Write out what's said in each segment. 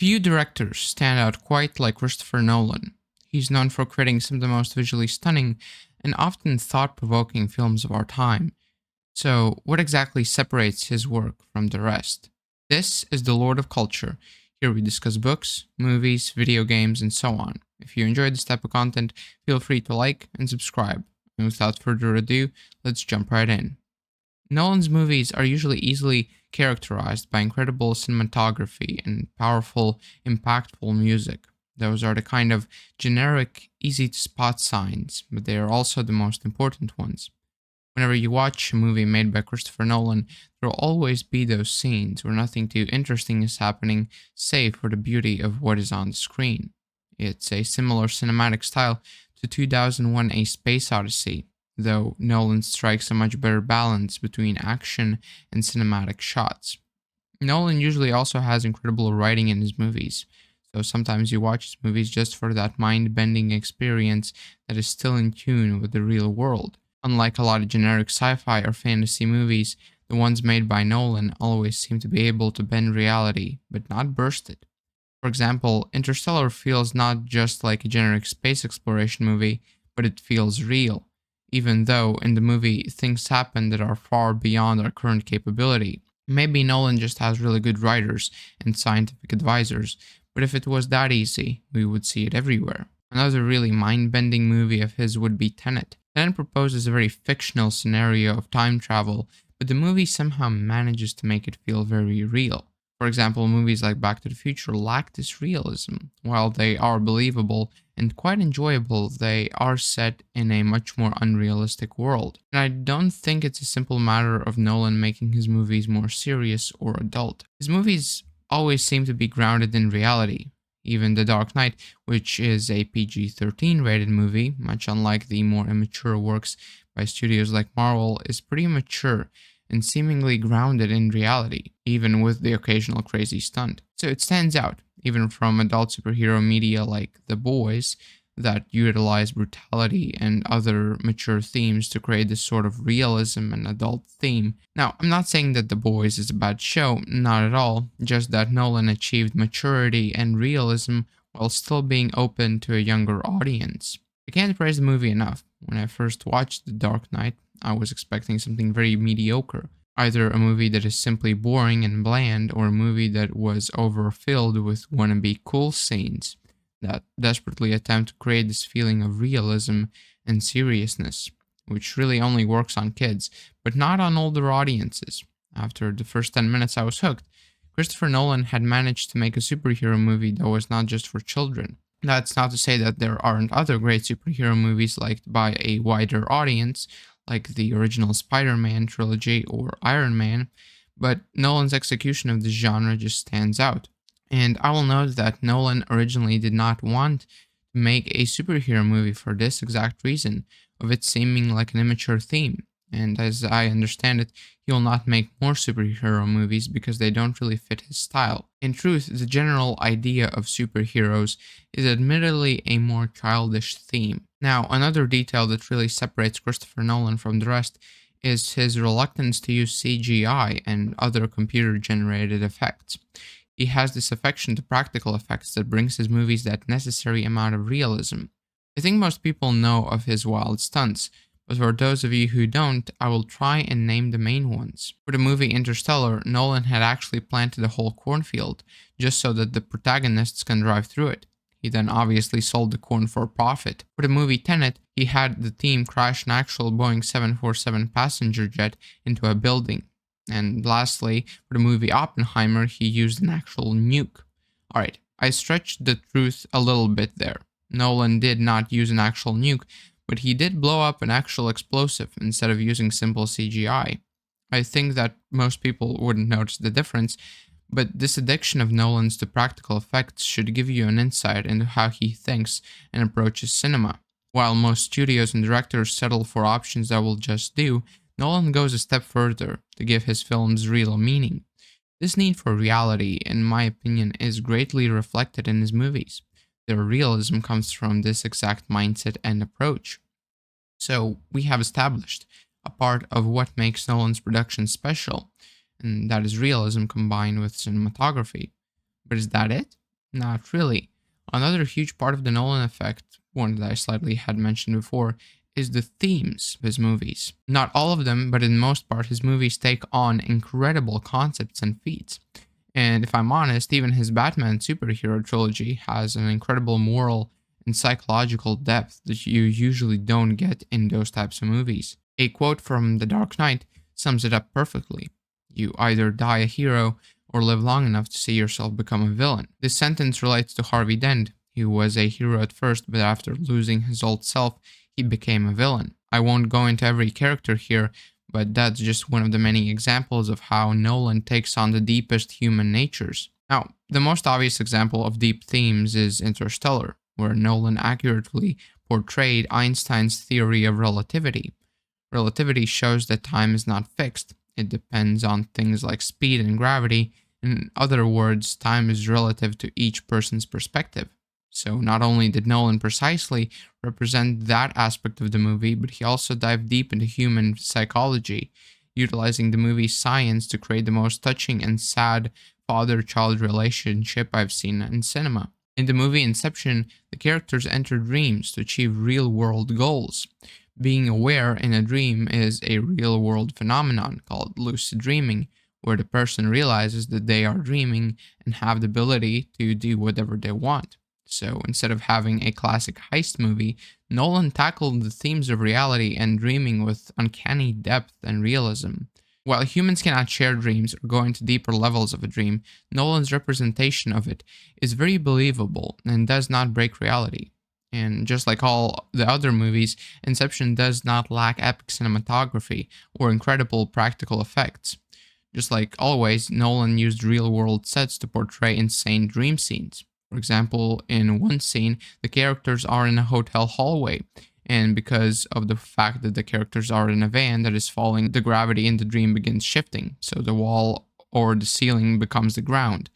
Few directors stand out quite like Christopher Nolan. He's known for creating some of the most visually stunning and often thought provoking films of our time. So, what exactly separates his work from the rest? This is The Lord of Culture. Here we discuss books, movies, video games, and so on. If you enjoy this type of content, feel free to like and subscribe. And without further ado, let's jump right in. Nolan's movies are usually easily characterized by incredible cinematography and powerful, impactful music. Those are the kind of generic, easy to spot signs, but they are also the most important ones. Whenever you watch a movie made by Christopher Nolan, there will always be those scenes where nothing too interesting is happening, save for the beauty of what is on the screen. It's a similar cinematic style to 2001 A Space Odyssey, though Nolan strikes a much better balance between action and cinematic shots. Nolan usually also has incredible writing in his movies, so sometimes you watch his movies just for that mind bending experience that is still in tune with the real world. Unlike a lot of generic sci fi or fantasy movies, the ones made by Nolan always seem to be able to bend reality, but not burst it. For example, Interstellar feels not just like a generic space exploration movie, but it feels real, even though in the movie things happen that are far beyond our current capability. Maybe Nolan just has really good writers and scientific advisors, but if it was that easy, we would see it everywhere. Another really mind bending movie of his would be Tenet. Tenet proposes a very fictional scenario of time travel, but the movie somehow manages to make it feel very real. For example, movies like Back to the Future lack this realism. While they are believable and quite enjoyable, they are set in a much more unrealistic world. And I don't think it's a simple matter of Nolan making his movies more serious or adult. His movies always seem to be grounded in reality. Even The Dark Knight, which is a PG-13 rated movie, much unlike the more immature works by studios like Marvel, is pretty mature and seemingly grounded in reality, even with the occasional crazy stunt. So it stands out, even from adult superhero media like The Boys, that utilize brutality and other mature themes to create this sort of realism and adult theme. Now, I'm not saying that The Boys is a bad show, not at all, just that Nolan achieved maturity and realism while still being open to a younger audience. I can't praise the movie enough. When I first watched The Dark Knight, I was expecting something very mediocre. Either a movie that is simply boring and bland, or a movie that was overfilled with wannabe cool scenes that desperately attempt to create this feeling of realism and seriousness, which really only works on kids, but not on older audiences. After the first 10 minutes, I was hooked. Christopher Nolan had managed to make a superhero movie that was not just for children. That's not to say that there aren't other great superhero movies liked by a wider audience, like the original Spider-Man trilogy or Iron Man, but Nolan's execution of this genre just stands out. And I will note that Nolan originally did not want to make a superhero movie for this exact reason, of it seeming like an immature theme. And as I understand it, he will not make more superhero movies because they don't really fit his style. In truth, the general idea of superheroes is admittedly a more childish theme. Now, another detail that really separates Christopher Nolan from the rest is his reluctance to use CGI and other computer-generated effects. He has this affection to practical effects that brings his movies that necessary amount of realism. I think most people know of his wild stunts, but for those of you who don't, I will try and name the main ones. For the movie Interstellar, Nolan had actually planted a whole cornfield, just so that the protagonists can drive through it. He then obviously sold the corn for a profit. For the movie Tenet, he had the team crash an actual Boeing 747 passenger jet into a building. And lastly, for the movie Oppenheimer, he used an actual nuke. Alright, I stretched the truth a little bit there. Nolan did not use an actual nuke, but he did blow up an actual explosive instead of using simple CGI. I think that most people wouldn't notice the difference, but this addiction of Nolan's to practical effects should give you an insight into how he thinks and approaches cinema. While most studios and directors settle for options that will just do, Nolan goes a step further to give his films real meaning. This need for reality, in my opinion, is greatly reflected in his movies. Their realism comes from this exact mindset and approach. So, we have established a part of what makes Nolan's production special, and that is realism combined with cinematography. But is that it? Not really. Another huge part of the Nolan effect, one that I slightly had mentioned before, is the themes of his movies. Not all of them, but in most part, his movies take on incredible concepts and feats. And if I'm honest, even his Batman superhero trilogy has an incredible moral and psychological depth that you usually don't get in those types of movies. A quote from The Dark Knight sums it up perfectly. You either die a hero or live long enough to see yourself become a villain. This sentence relates to Harvey Dent. He was a hero at first, but after losing his old self, he became a villain. I won't go into every character here, but that's just one of the many examples of how Nolan takes on the deepest human natures. Now, the most obvious example of deep themes is Interstellar, where Nolan accurately portrayed Einstein's theory of relativity. Relativity shows that time is not fixed, it depends on things like speed and gravity. In other words, time is relative to each person's perspective. So, not only did Nolan precisely represent that aspect of the movie, but he also dived deep into human psychology, utilizing the movie's science to create the most touching and sad father child relationship I've seen in cinema. In the movie Inception, the characters enter dreams to achieve real world goals. Being aware in a dream is a real world phenomenon called lucid dreaming, where the person realizes that they are dreaming and have the ability to do whatever they want. So instead of having a classic heist movie, Nolan tackled the themes of reality and dreaming with uncanny depth and realism. While humans cannot share dreams or go into deeper levels of a dream, Nolan's representation of it is very believable and does not break reality. And just like all the other movies, Inception does not lack epic cinematography or incredible practical effects. Just like always, Nolan used real world sets to portray insane dream scenes. For example, in one scene, the characters are in a hotel hallway, and because of the fact that the characters are in a van that is falling, the gravity in the dream begins shifting, so the wall or the ceiling becomes the ground.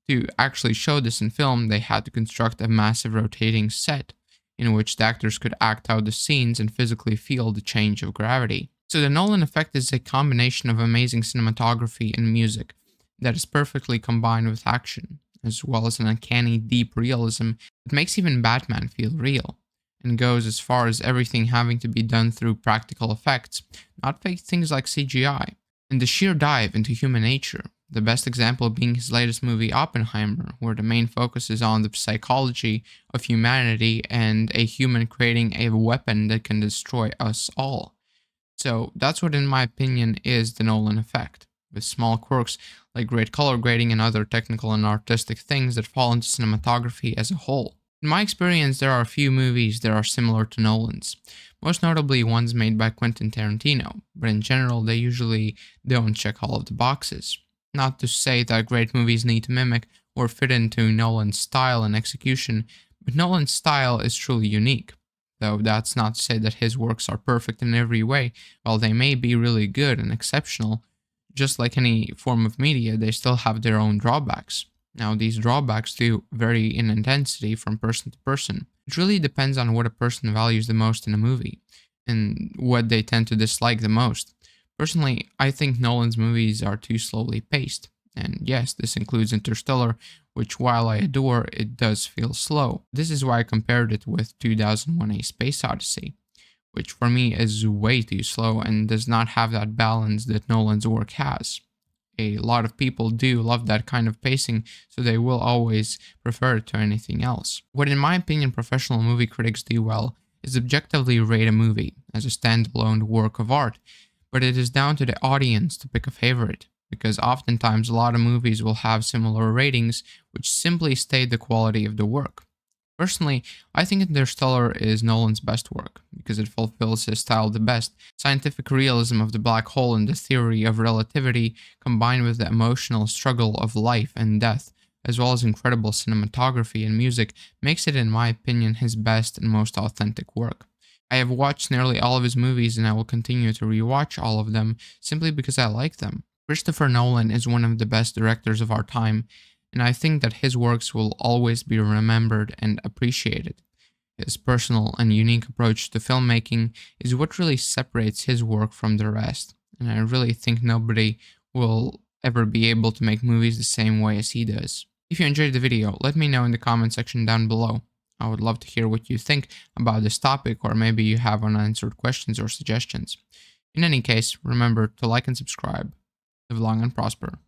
To actually show this in film, they had to construct a massive rotating set in which the actors could act out the scenes and physically feel the change of gravity. So the Nolan effect is a combination of amazing cinematography and music that is perfectly combined with action, as well as an uncanny deep realism that makes even Batman feel real, and goes as far as everything having to be done through practical effects, not fake things like CGI. And the sheer dive into human nature, the best example being his latest movie Oppenheimer, where the main focus is on the psychology of humanity and a human creating a weapon that can destroy us all. So that's what, in my opinion, is the Nolan effect, with small quirks like great color grading and other technical and artistic things that fall into cinematography as a whole. In my experience, there are a few movies that are similar to Nolan's, most notably ones made by Quentin Tarantino, but in general, they usually don't check all of the boxes. Not to say that great movies need to mimic or fit into Nolan's style and execution, but Nolan's style is truly unique. Though that's not to say that his works are perfect in every way. While they may be really good and exceptional, just like any form of media, they still have their own drawbacks. Now, these drawbacks do vary in intensity from person to person. It really depends on what a person values the most in a movie and what they tend to dislike the most. Personally, I think Nolan's movies are too slowly paced. And yes, this includes Interstellar, which while I adore, it does feel slow. This is why I compared it with 2001: A Space Odyssey, which for me is way too slow and does not have that balance that Nolan's work has. A lot of people do love that kind of pacing, so they will always prefer it to anything else. What, in my opinion, professional movie critics do well is objectively rate a movie as a standalone work of art, but it is down to the audience to pick a favorite, because oftentimes a lot of movies will have similar ratings which simply state the quality of the work. Personally, I think Interstellar is Nolan's best work because it fulfills his style the best. Scientific realism of the black hole and the theory of relativity, combined with the emotional struggle of life and death, as well as incredible cinematography and music, makes it, in my opinion, his best and most authentic work. I have watched nearly all of his movies and I will continue to rewatch all of them simply because I like them. Christopher Nolan is one of the best directors of our time, and I think that his works will always be remembered and appreciated. His personal and unique approach to filmmaking is what really separates his work from the rest, and I really think nobody will ever be able to make movies the same way as he does. If you enjoyed the video, let me know in the comment section down below. I would love to hear what you think about this topic, or maybe you have unanswered questions or suggestions. In any case, remember to like and subscribe. Live long and prosper.